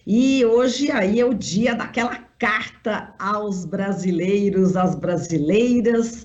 E hoje aí é o dia daquela carta aos brasileiros, às brasileiras,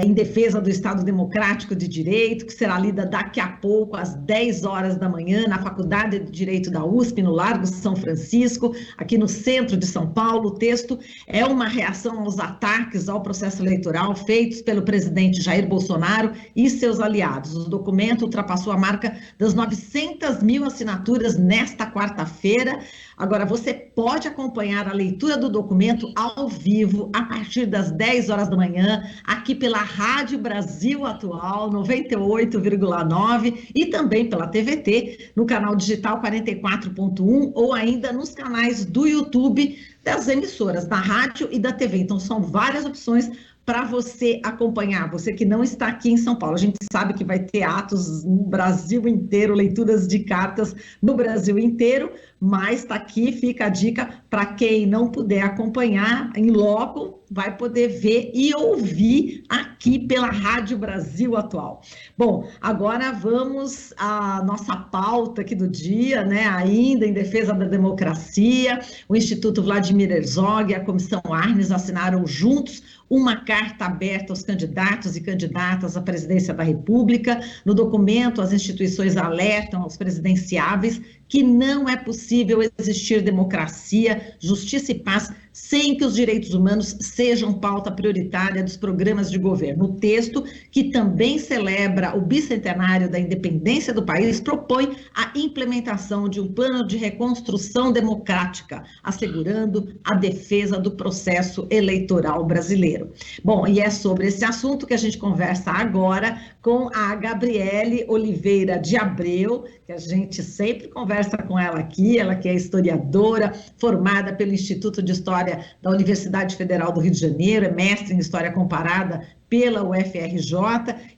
em defesa do Estado Democrático de Direito, que será lida daqui a pouco, às 10 horas da manhã, na Faculdade de Direito da USP, no Largo São Francisco, aqui no centro de São Paulo. O texto é uma reação aos ataques ao processo eleitoral feitos pelo presidente Jair Bolsonaro e seus aliados. O documento ultrapassou a marca das 900 mil assinaturas nesta quarta-feira. Agora, você pode acompanhar a leitura do documento ao vivo a partir das 10 horas da manhã, aqui pela Rádio Brasil Atual 98,9 e também pela TVT, no canal digital 44.1 ou ainda nos canais do YouTube das emissoras, da rádio e da TV. Então, são várias opções para você acompanhar, você que não está aqui em São Paulo. A gente sabe que vai ter atos no Brasil inteiro, leituras de cartas no Brasil inteiro, mas está aqui, fica a dica para quem não puder acompanhar em loco, vai poder ver e ouvir aqui pela Rádio Brasil Atual. Bom, agora vamos à nossa pauta aqui do dia, né? Ainda em defesa da democracia, o Instituto Vladimir Herzog e a Comissão Arnes assinaram juntos uma carta aberta aos candidatos e candidatas à presidência da República. No documento, as instituições alertam aos presidenciáveis que não é possível existir democracia, justiça e paz sem que os direitos humanos sejam pauta prioritária dos programas de governo. O texto, que também celebra o bicentenário da independência do país, propõe a implementação de um plano de reconstrução democrática, assegurando a defesa do processo eleitoral brasileiro. Bom, e é sobre esse assunto que a gente conversa agora com a Gabriele Oliveira de Abreu, que a gente sempre conversa com ela aqui, ela que é historiadora, formada pelo Instituto de História da Universidade Federal do Rio de Janeiro, é mestre em História Comparada pela UFRJ,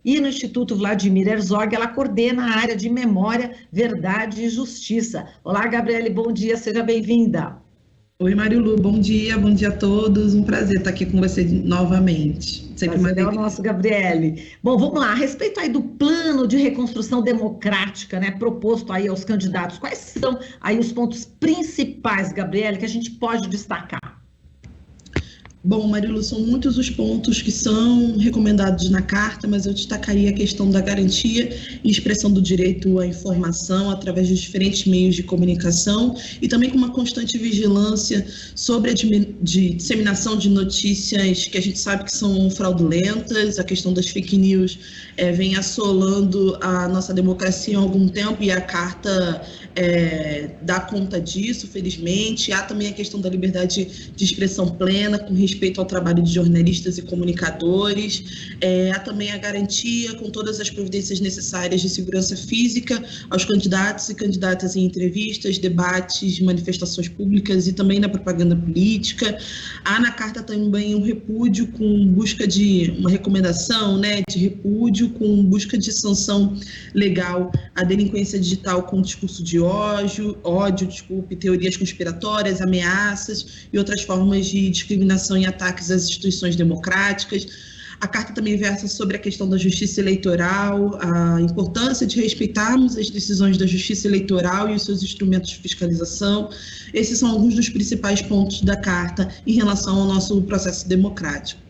e no Instituto Vladimir Herzog ela coordena a área de Memória, Verdade e Justiça. Olá, Gabriele, bom dia, seja bem-vinda. Oi, Marilu, bom dia a todos, um prazer estar aqui com você novamente. Sempre é o nosso, Gabriele. Bom, vamos lá, a respeito aí do plano de reconstrução democrática, né, proposto aí aos candidatos, quais são aí os pontos principais, Gabriele, que a gente pode destacar? Bom, Marilu, são muitos os pontos que são recomendados na carta, mas eu destacaria a questão da garantia e expressão do direito à informação através dos diferentes meios de comunicação e também com uma constante vigilância sobre a disseminação de notícias que a gente sabe que são fraudulentas. A questão das fake news vem assolando a nossa democracia há algum tempo e a carta dá conta disso, felizmente. Há também a questão da liberdade de expressão plena, com respeito ao trabalho de jornalistas e comunicadores. Há também a garantia com todas as providências necessárias de segurança física aos candidatos e candidatas em entrevistas, debates, manifestações públicas e também na propaganda política. Há na carta também um repúdio com busca de uma recomendação, né, de repúdio com busca de sanção legal à delinquência digital com discurso de ódio, teorias conspiratórias, ameaças e outras formas de discriminação e ataques às instituições democráticas. A carta também versa sobre a questão da justiça eleitoral, a importância de respeitarmos as decisões da justiça eleitoral e os seus instrumentos de fiscalização. Esses são alguns dos principais pontos da carta em relação ao nosso processo democrático.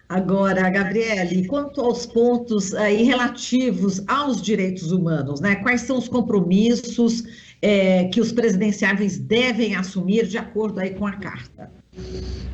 Agora, Gabriele, quanto aos pontos aí relativos aos direitos humanos, né? Quais são os compromissos que os presidenciáveis devem assumir de acordo aí com a carta?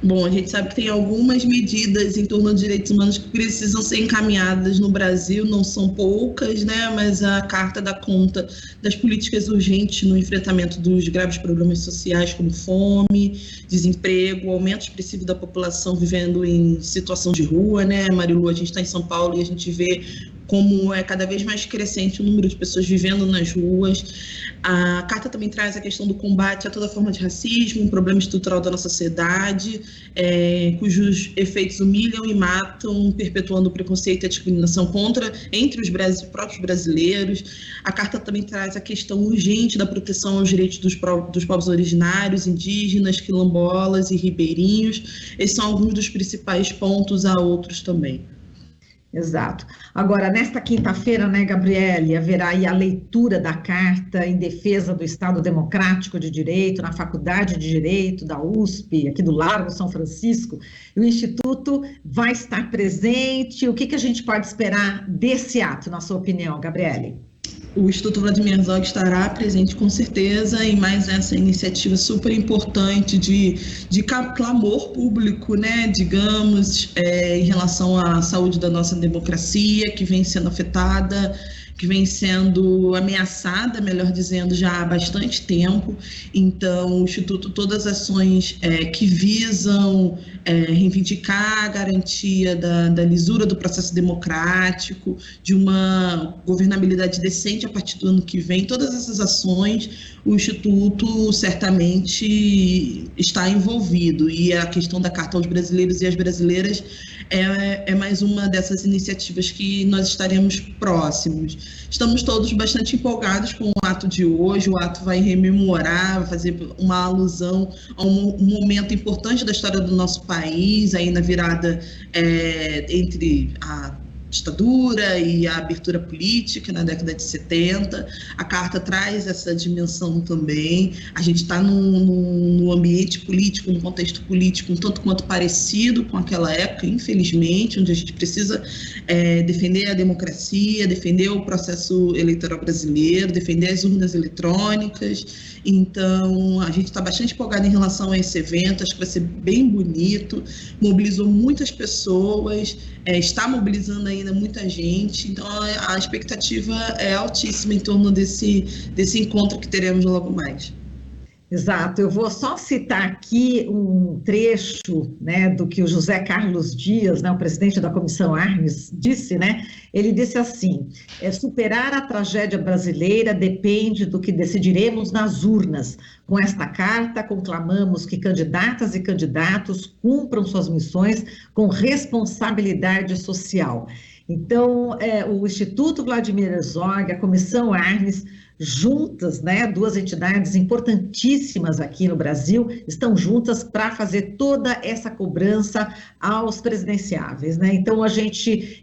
Bom, a gente sabe que tem algumas medidas em torno dos direitos humanos que precisam ser encaminhadas no Brasil, não são poucas, né? Mas a carta dá conta das políticas urgentes no enfrentamento dos graves problemas sociais, como fome, desemprego, aumento expressivo da população vivendo em situação de rua, né? Marilu, a gente está em São Paulo e a gente vê como é cada vez mais crescente o número de pessoas vivendo nas ruas. A carta também traz a questão do combate a toda forma de racismo, um problema estrutural da nossa sociedade, cujos efeitos humilham e matam, perpetuando o preconceito e a discriminação entre os próprios brasileiros. A carta também traz a questão urgente da proteção aos direitos dos povos originários, indígenas, quilombolas e ribeirinhos. Esses são alguns dos principais pontos, há outros também. Exato. Agora, nesta quinta-feira, né, Gabriele, haverá aí a leitura da Carta em Defesa do Estado Democrático de Direito na Faculdade de Direito da USP, aqui do Largo São Francisco. E o Instituto vai estar presente. O que a gente pode esperar desse ato, na sua opinião, Gabriele? O Instituto Vladimir Herzog estará presente com certeza em mais essa iniciativa super importante de clamor público, né, digamos, em relação à saúde da nossa democracia, que vem sendo afetada, que vem sendo ameaçada, melhor dizendo, já há bastante tempo. Então, o Instituto, todas as ações que visam reivindicar a garantia da lisura do processo democrático, de uma governabilidade decente a partir do ano que vem, todas essas ações, o Instituto certamente está envolvido. E a questão da Carta aos Brasileiros e às Brasileiras é mais uma dessas iniciativas que nós estaremos próximos. Estamos todos bastante empolgados com o ato de hoje. O ato vai rememorar, vai fazer uma alusão a um momento importante da história do nosso país, aí na virada entre a ditadura e a abertura política na década de 70. A Carta traz essa dimensão também. A gente está num ambiente político, num contexto político um tanto quanto parecido com aquela época, infelizmente, onde a gente precisa defender a democracia, defender o processo eleitoral brasileiro, defender as urnas eletrônicas. Então, a gente está bastante empolgado em relação a esse evento, acho que vai ser bem bonito, mobilizou muitas pessoas, está mobilizando ainda muita gente, então a expectativa é altíssima em torno desse encontro que teremos logo mais. Exato, eu vou só citar aqui um trecho, né, do que o José Carlos Dias, né, o presidente da Comissão Arnes, disse, né? Ele disse assim: superar a tragédia brasileira depende do que decidiremos nas urnas. Com esta carta, conclamamos que candidatas e candidatos cumpram suas missões com responsabilidade social. Então, o Instituto Vladimir Herzog, a Comissão Arnes, juntas, né, duas entidades importantíssimas aqui no Brasil, estão juntas para fazer toda essa cobrança aos presidenciáveis, né? Então, a gente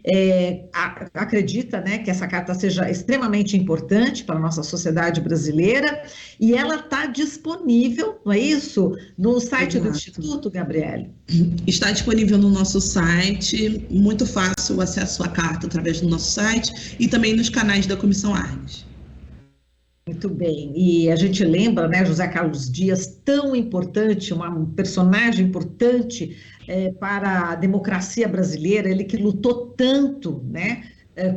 acredita, né, que essa carta seja extremamente importante para a nossa sociedade brasileira e ela está disponível, não é isso? No site do Instituto, Gabriele? Está disponível no nosso site, muito fácil o acesso à carta através do nosso site e também nos canais da Comissão Arnes. Muito bem, e a gente lembra, né, José Carlos Dias, tão importante, um personagem importante para a democracia brasileira, ele que lutou tanto, né,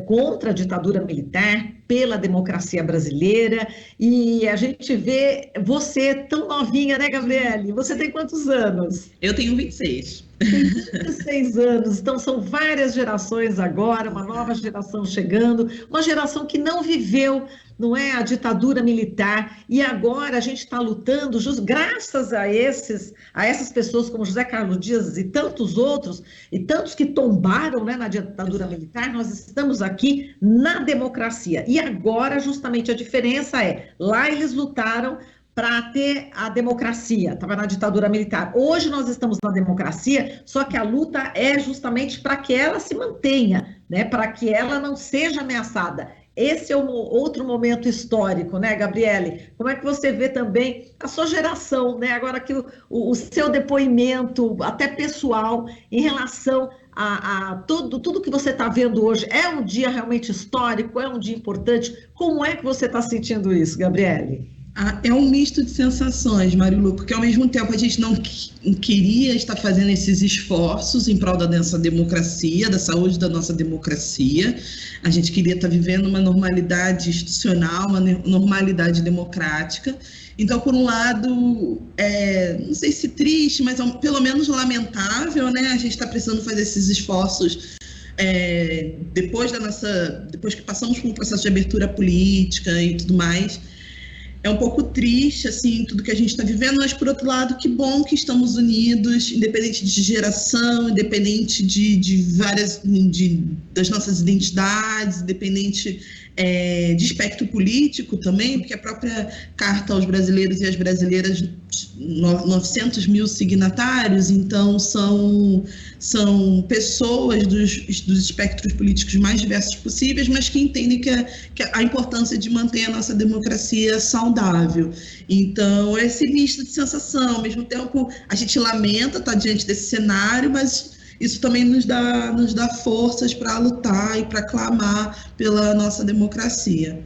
contra a ditadura militar, pela democracia brasileira, e a gente vê você tão novinha, né, Gabriele? Você tem quantos anos? Eu tenho 26. Tem 26 anos, então são várias gerações agora, uma nova geração chegando, uma geração que não viveu, não é, a ditadura militar, e agora a gente está lutando graças a essas pessoas como José Carlos Dias e tantos outros, e tantos que tombaram, né, na ditadura militar, nós estamos aqui na democracia. E agora, justamente, a diferença lá eles lutaram para ter a democracia, estava na ditadura militar. Hoje nós estamos na democracia, só que a luta é justamente para que ela se mantenha, né, para que ela não seja ameaçada. Esse é um outro momento histórico, né, Gabriele? Como é que você vê também a sua geração, né? Agora que o seu depoimento, até pessoal, em relação a tudo que você está vendo hoje, é um dia realmente histórico, é um dia importante? Como é que você está sentindo isso, Gabriele? É um misto de sensações, Marilu, porque ao mesmo tempo a gente não queria estar fazendo esses esforços em prol da nossa democracia, da saúde da nossa democracia. A gente queria estar vivendo uma normalidade institucional, uma normalidade democrática. Então, por um lado, não sei se triste, mas pelo menos lamentável, né? A gente está precisando fazer esses esforços depois que passamos por um processo de abertura política e tudo mais. É um pouco triste, assim, tudo que a gente está vivendo, mas, por outro lado, que bom que estamos unidos, independente de geração, independente das nossas identidades, independente de espectro político também, porque a própria Carta aos Brasileiros e às Brasileiras, 900 mil signatários, então são pessoas dos espectros políticos mais diversos possíveis, mas que entendem que a importância de manter a nossa democracia saudável. Então, é esse misto de sensação, ao mesmo tempo a gente lamenta estar diante desse cenário, mas isso também nos dá forças para lutar e para clamar pela nossa democracia.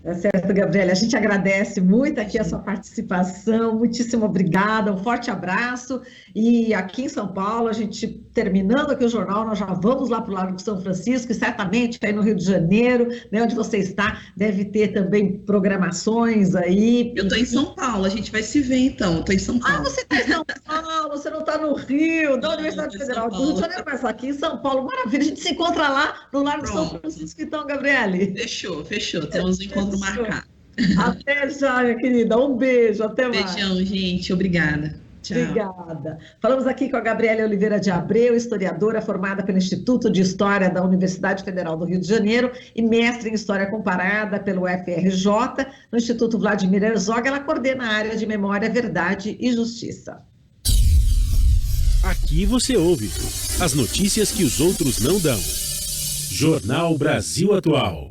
Tá certo, Gabriela. A gente agradece muito aqui a sua participação. Muitíssimo obrigada. Um forte abraço. E aqui em São Paulo, a gente, terminando aqui o jornal, nós já vamos lá para o Largo de São Francisco e certamente aí no Rio de Janeiro, né, onde você está, deve ter também programações aí. Eu estou em São Paulo, a gente vai se ver então. Estou em São Paulo. Ah, você está em São Paulo, você não está no Rio, da Universidade Federal do Rio de Janeiro, mas aqui em São Paulo. Maravilha, a gente se encontra lá no Largo de São Francisco, então, Gabriele. Fechou. Temos um encontro marcado. Até já, minha querida. Um beijo, até mais. Beijão, gente. Obrigada. Tchau. Obrigada. Falamos aqui com a Gabriele Oliveira de Abreu, historiadora formada pelo Instituto de História da Universidade Federal do Rio de Janeiro e mestre em História Comparada pelo FRJ, no Instituto Vladimir Herzog. Ela coordena a área de Memória, Verdade e Justiça. Aqui você ouve as notícias que os outros não dão. Jornal Brasil Atual.